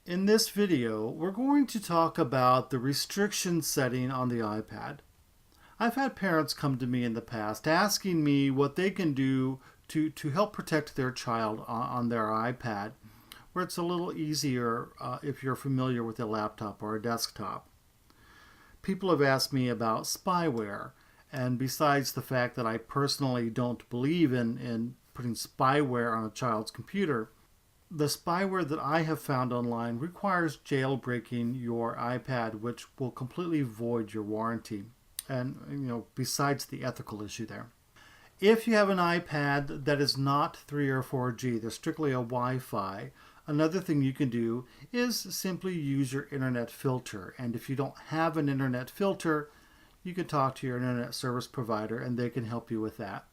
In this video, we're going to talk about the restriction setting on the iPad. I've had parents come to me in the past asking me what they can do to help protect their child on their iPad, where it's a little easier if you're familiar with a laptop or a desktop. People have asked me about spyware, and besides the fact that I personally don't believe in putting spyware on a child's computer, the spyware that I have found online requires jailbreaking your iPad, which will completely void your warranty. And, besides the ethical issue there. If you have an iPad that is not 3 or 4G, they're strictly a Wi-Fi, another thing you can do is simply use your internet filter. And if you don't have an internet filter, you can talk to your internet service provider and they can help you with that.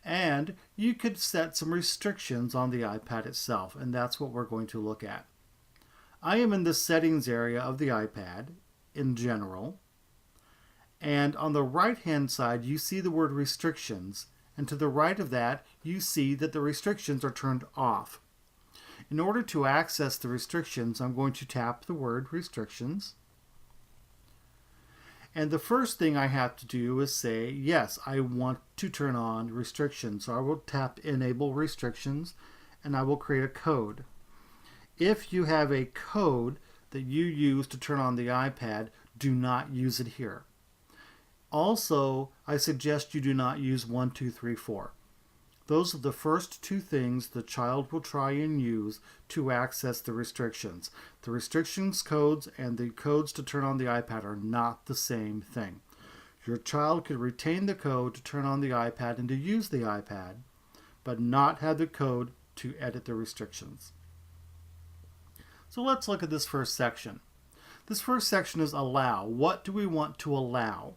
And you could set some restrictions on the iPad itself, and that's what we're going to look at. I am in the settings area of the iPad in general, and on the right hand side you see the word restrictions, and to the right of that you see that the restrictions are turned off. In order to access the restrictions, I'm going to tap the word restrictions. And the first thing I have to do is say, yes, I want to turn on restrictions. So I will tap Enable Restrictions, and I will create a code. If you have a code that you use to turn on the iPad, do not use it here. Also, I suggest you do not use 1, 2, 3, 4. Those are the first two things the child will try and use to access the restrictions. The restrictions codes and the codes to turn on the iPad are not the same thing. Your child could retain the code to turn on the iPad and to use the iPad, but not have the code to edit the restrictions. So let's look at this first section. This first section is allow. What do we want to allow?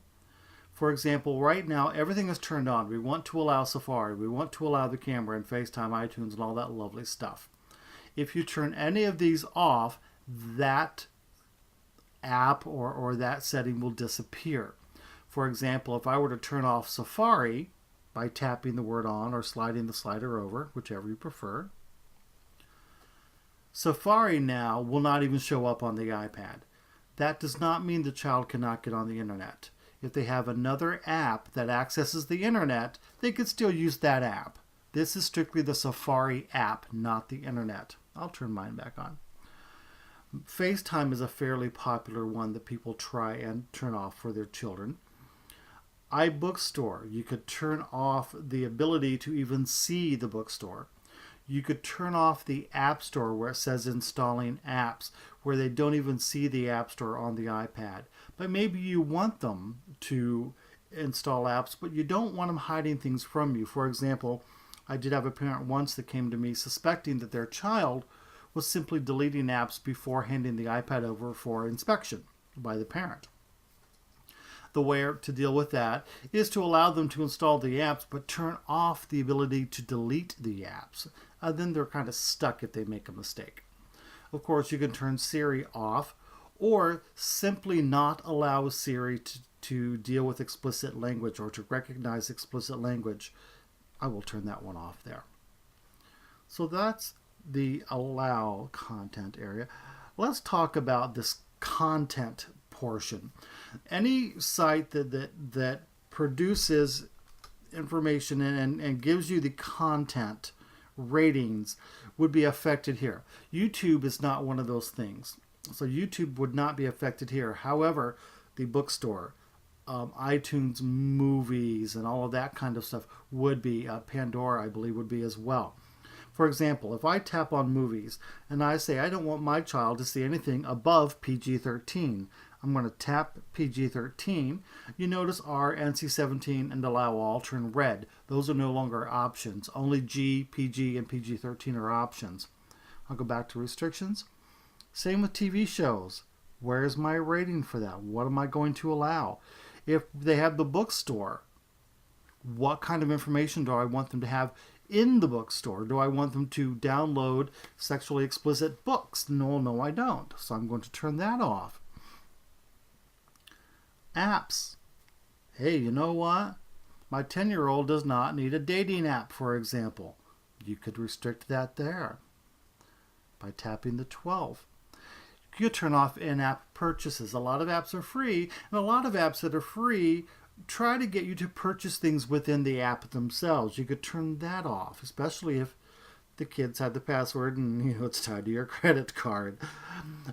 For example, right now everything is turned on. We want to allow Safari. We want to allow the camera and FaceTime, iTunes, and all that lovely stuff. If you turn any of these off, that app or that setting will disappear. For example, if I were to turn off Safari by tapping the word on or sliding the slider over, whichever you prefer, Safari now will not even show up on the iPad. That does not mean the child cannot get on the internet. If they have another app that accesses the internet, they could still use that app. This is strictly the Safari app, not the internet. I'll turn mine back on. FaceTime is a fairly popular one that people try and turn off for their children. iBookstore, you could turn off the ability to even see the bookstore. You could turn off the App Store where it says installing apps, where they don't even see the App Store on the iPad. But maybe you want them to install apps, but you don't want them hiding things from you. For example, I did have a parent once that came to me suspecting that their child was simply deleting apps before handing the iPad over for inspection by the parent. The way to deal with that is to allow them to install the apps, but turn off the ability to delete the apps. Then they're kind of stuck if they make a mistake. Of course, you can turn Siri off or simply not allow Siri to deal with explicit language or to recognize explicit language. I will turn that one off there. So that's the allow content area. Let's talk about this content portion. Any site that produces information and gives you the content ratings would be affected here. YouTube is not one of those things. So YouTube would not be affected here. However, the bookstore, iTunes movies, and all of that kind of stuff would be. Pandora, I believe, would be as well. For example, if I tap on movies and I say I don't want my child to see anything above PG-13, I'm going to tap PG-13. You notice R, NC-17, and Allow All turn red. Those are no longer options. Only G, PG, and PG-13 are options. I'll go back to restrictions. Same with TV shows. Where's my rating for that? What am I going to allow? If they have the bookstore, what kind of information do I want them to have in the bookstore? Do I want them to download sexually explicit books? No, I don't. So I'm going to turn that off. Apps. Hey, you know what? My 10-year-old does not need a dating app, for example. You could restrict that there by tapping the 12. You turn off in-app purchases. A lot of apps are free, and a lot of apps that are free try to get you to purchase things within the app themselves. You could turn that off, especially if the kids had the password and it's tied to your credit card.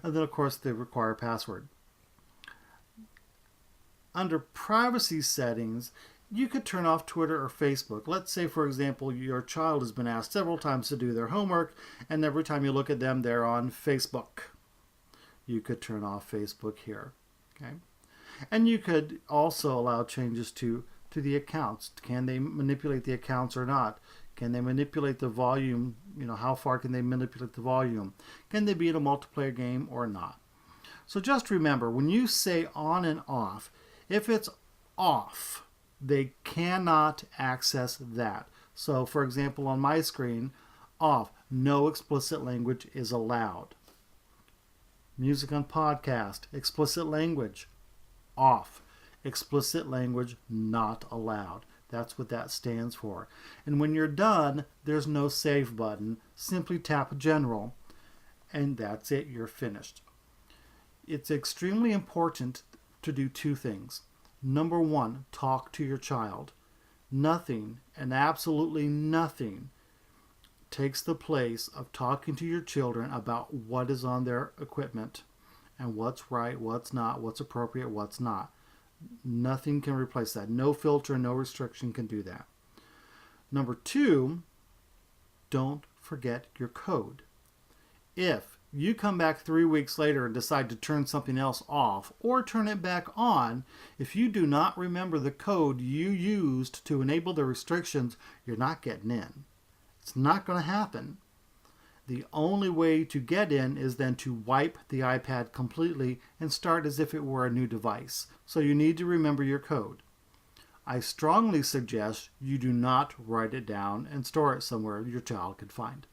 And then, of course, they require a password. Under privacy settings, you could turn off Twitter or Facebook. Let's say, for example, your child has been asked several times to do their homework, and every time you look at them, they're on Facebook. You could turn off Facebook here. Okay, and you could also allow changes to the accounts. Can they manipulate the accounts or not? Can they manipulate the volume? How far can they manipulate the volume? Can they be in a multiplayer game or not? So just remember, when you say on and off, if it's off, they cannot access that. So, for example, on my screen, off, no explicit language is allowed. Music on podcast, explicit language, off. Explicit language not allowed. That's what that stands for. And when you're done, there's no save button. Simply tap general, and that's it. You're finished. It's extremely important to do two things. Number one, talk to your child. Nothing, and absolutely nothing, takes the place of talking to your children about what is on their equipment and what's right, what's not, what's appropriate, what's not. Nothing can replace that. No filter, no restriction can do that. Number two, don't forget your code. If you come back 3 weeks later and decide to turn something else off or turn it back on, if you do not remember the code you used to enable the restrictions, you're not getting in. It's not going to happen. The only way to get in is then to wipe the iPad completely and start as if it were a new device. So you need to remember your code. I strongly suggest you do not write it down and store it somewhere your child could find.